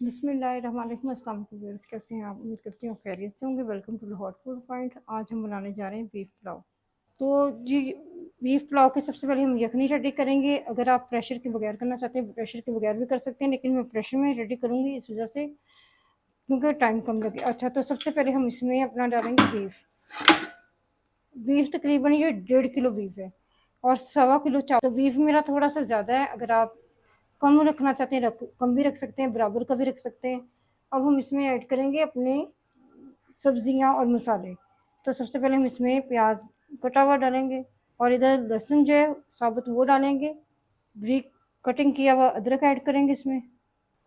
बिस्मिल्लाहिर्रहमानिर्रहीम। अस्सलाम वालेकुम व्यूअर्स, कैसे हैं आप? उम्मीद करती हूँ खैरियत से होंगे। Welcome to the hot food point. आज हम बनाने जा रहे हैं बीफ पुलाव। तो जी, बीफ पुलाव के सबसे पहले हम यखनी रेडी करेंगे। अगर आप प्रेशर के बगैर करना चाहते हैं प्रेशर के बगैर भी कर सकते हैं, लेकिन मैं प्रेशर में रेडी करूँगी इस वजह से क्योंकि टाइम कम लगे। अच्छा, तो सबसे पहले हम इसमें अपना डालेंगे बीफ। बीफ तकरीबन ये 1.5 किलो बीफ है और 1.25 किलो चावल। तो बीफ मेरा थोड़ा सा ज़्यादा है, अगर आप कम रखना चाहते हैं कम भी रख सकते हैं, बराबर का भी रख सकते हैं। अब हम इसमें ऐड करेंगे अपने सब्जियां और मसाले। तो सबसे पहले हम इसमें प्याज कटा हुआ डालेंगे और इधर लहसुन जो है साबुत वो डालेंगे। ब्रिक कटिंग किया हुआ अदरक ऐड करेंगे इसमें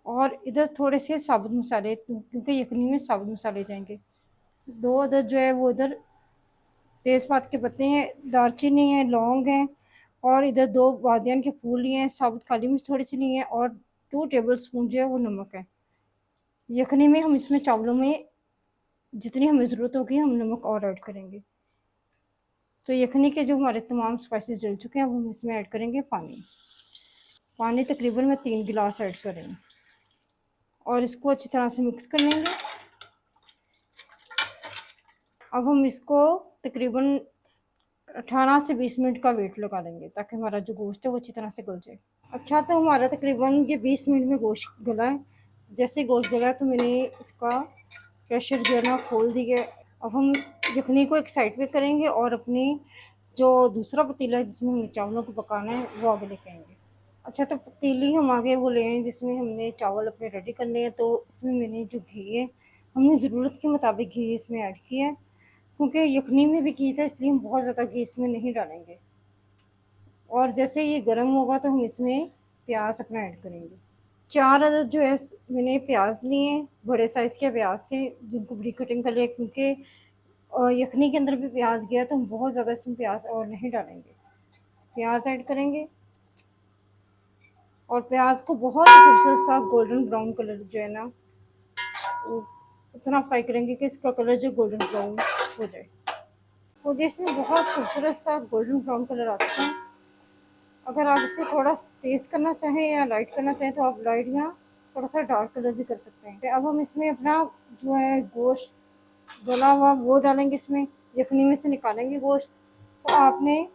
और इधर थोड़े से साबुत मसाले, क्योंकि यखनी में साबुत मसाले जाएंगे। दो अदर जो है वो इधर तेज़पात के पत्ते हैं, दालचीनी है, लौंग है और इधर 2 बादियान के फूल लिए हैं, साबुत काली मिर्च थोड़ी सी ली है और 2 टेबल स्पून जो है वो नमक है। यखनी में हम इसमें चावलों में जितनी हमें ज़रूरत होगी हम नमक और ऐड करेंगे। तो यखनी के जो हमारे तमाम स्पाइसेस डल चुके हैं अब हम इसमें ऐड करेंगे पानी। पानी तकरीबन मैं 3 गिलास ऐड करेंगे और इसको अच्छी तरह से मिक्स कर लेंगे। अब हम इसको तकरीबन 18 से 20 मिनट का वेट लगा लेंगे ताकि हमारा जो गोश्त है वो अच्छी तरह से गल जाए। अच्छा, तो हमारा तकरीबन ये 20 मिनट में गोश्त गला है। जैसे गोश्त गला है तो मैंने इसका प्रेशर जो है ना खोल दिया है। अब हम यखनी को एक साइड पे करेंगे और अपनी जो दूसरा पतीला है जिसमें हमें चावलों को पकाना है वो आगे लेके आएंगे। अच्छा, तो पतीली हम आगे वो ले आए जिसमें हमने चावल अपने रेडी करने हैं। तो इसमें मैंने जो घी है हमने ज़रूरत के मुताबिक घी इसमें ऐड किया है, क्योंकि यखनी में भी घी था इसलिए हम बहुत ज़्यादा घी इसमें नहीं डालेंगे। और जैसे ये गर्म होगा तो हम इसमें प्याज अपना ऐड करेंगे। 4 अदद जो है मैंने प्याज लिए हैं, बड़े साइज़ के प्याज थे जिनको बड़ी कटिंग कर लिया, क्योंकि यखनी के अंदर भी प्याज गया तो हम बहुत ज़्यादा इसमें प्याज और नहीं डालेंगे। प्याज ऐड करेंगे और प्याज को बहुत खूबसूरत सा गोल्डन ब्राउन कलर जो है ना वो इतना फ्राई करेंगे कि इसका कलर जो गोल्डन ब्राउन हो जाए। तो जैसे बहुत खूबसूरत सा गोल्डन ब्राउन कलर आता है। अगर आप इसे थोड़ा तेज़ करना चाहें या लाइट करना चाहें तो आप लाइट या थोड़ा सा डार्क कलर भी कर सकते हैं। अब हम इसमें अपना जो है गोश्त गला हुआ वो डालेंगे इसमें, यखनी में से निकालेंगे गोश्त। तो आपने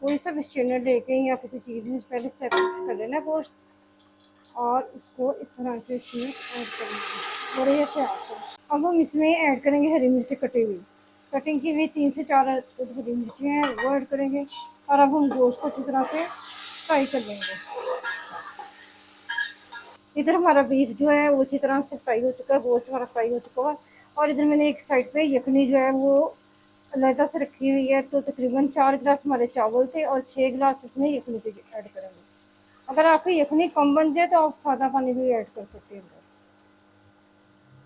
कोई सा भी स्ट्रेनर लेके या किसी चीज़ में पहले सेपरेट कर लेना गोश्त और उसको इस तरह से इसमें ऐड करेंगे बढ़िया से आपको। अब हम इसमें ऐड करेंगे हरी मिर्ची कटी हुई, कटिंग की हुई 3 से 4 हरी मिर्ची हैं वो ऐड करेंगे और अब हम गोश्त को अच्छी तरह से फ्राई कर लेंगे। इधर हमारा बीफ जो है वो अच्छी तरह से फ्राई हो चुका है, गोश्त हमारा फ्राई हो चुका है और इधर मैंने एक साइड पे यखनी जो है वो अलहदा से रखी हुई है। तो तकरीबन 4 गिलास हमारे चावल थे और 6 गिलास इसमें यखनी के ऐड करेंगे। अगर आपकी यखनी कम बन जाए तो आप सादा पानी भी ऐड कर सकते हैं।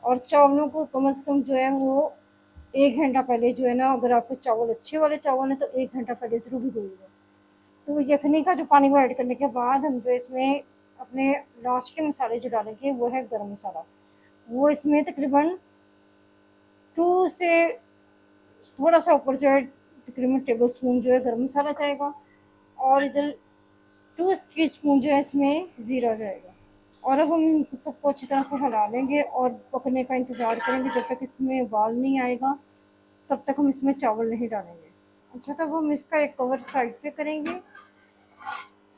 और चावलों को कम से कम जो है वो 1 घंटा पहले जो है ना, अगर आपके चावल अच्छे वाले चावल हैं तो 1 घंटा पहले ज़रूर भिगोइएगा। तो यखनी का जो पानी वो ऐड करने के बाद हम जो इसमें अपने लास्ट के मसाले जो डालेंगे वो है गरम मसाला। वो इसमें तकरीबन 2 से थोड़ा सा ऊपर जो है तकरीबन टेबल स्पून जो है गरम मसाला जाएगा और इधर 2 टी स्पून जो है इसमें ज़ीरा जाएगा। और अब हम सबको अच्छी तरह से हिला लेंगे और पकने का इंतज़ार करेंगे। जब तक इसमें उबाल नहीं आएगा तब तक हम इसमें चावल नहीं डालेंगे। अच्छा, तब हम इसका एक कवर साइड पे करेंगे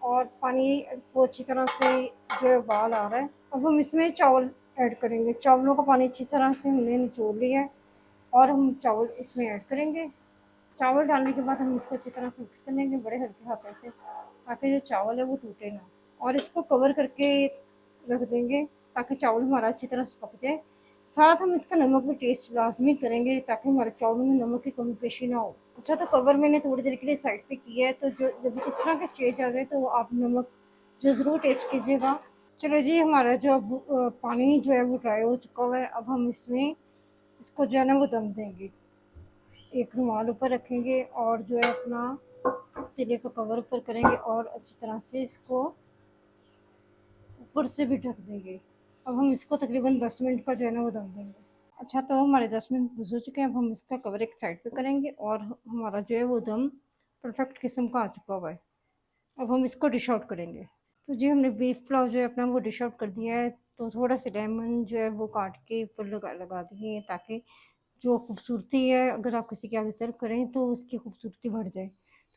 और पानी को अच्छी तरह से जो है उबाल आ रहा है। अब हम इसमें चावल ऐड करेंगे। चावलों का पानी अच्छी तरह से हमने निचोड़ लिया है और हम चावल इसमें ऐड करेंगे। चावल डालने के बाद हम इसको अच्छी तरह से मिक्स कर लेंगे बड़े हल्के हाथों से, ताकि जो चावल है वो टूटे ना। और इसको कवर करके रख देंगे ताकि चावल हमारा अच्छी तरह से पक जाए। साथ हम इसका नमक भी टेस्ट लाजमी करेंगे ताकि हमारे चावलों में नमक की कमी पेशी ना हो। अच्छा, तो कवर मैंने थोड़ी देर के लिए साइड पे किया है। तो जो जब इस तरह के स्टेज आ जाए तो आप नमक जो ज़रूर टेस्ट कीजिएगा। चलो जी, हमारा जो अब पानी जो है वो ड्राई हो चुका हुआ है। अब हम इसमें इसको जो है ना वो दम देंगे। एक रुमाल ऊपर रखेंगे और जो है अपना तले का कवर ऊपर करेंगे और अच्छी तरह से इसको ऊपर से भी ढक देंगे। अब हम इसको तकरीबन 10 मिनट का जो है ना वो दम देंगे। अच्छा, तो हमारे 10 मिनट गुजर चुके हैं। अब हम इसका कवर एक साइड पे करेंगे और हमारा जो है वो दम परफेक्ट किस्म का आ चुका हुआ है। अब हम इसको डिश आउट करेंगे। तो जी हमने बीफ पुलाव जो है अपना वो डिश आउट कर दिया है, तो थोड़ा-सा लेमन जो है वो काट के ऊपर लगा लगा दिए हैं ताकि जो खूबसूरती है अगर आप किसी के आगे सर्व करें तो उसकी खूबसूरती बढ़ जाए।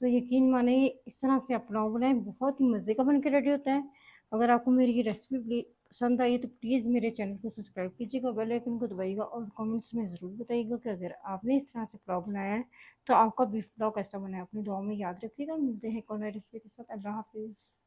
तो यकीन मानिए इस तरह से आप पुलाव बनाएँ, बहुत ही मज़े का बन के रेडी होता है। अगर आपको मेरी ये रेसिपी पसंद आई है तो प्लीज़ मेरे चैनल को सब्सक्राइब कीजिएगा, बेल आइकन को दबाइएगा और कमेंट्स में ज़रूर बताइएगा कि अगर आपने इस तरह से पुलाव बनाया है तो आपका बीफ पुलाव कैसा बना है। अपनी दुआओं में याद रखिएगा। मिलते हैं एक और नई रेसिपी के साथ। अल्लाह हाफ़िज़।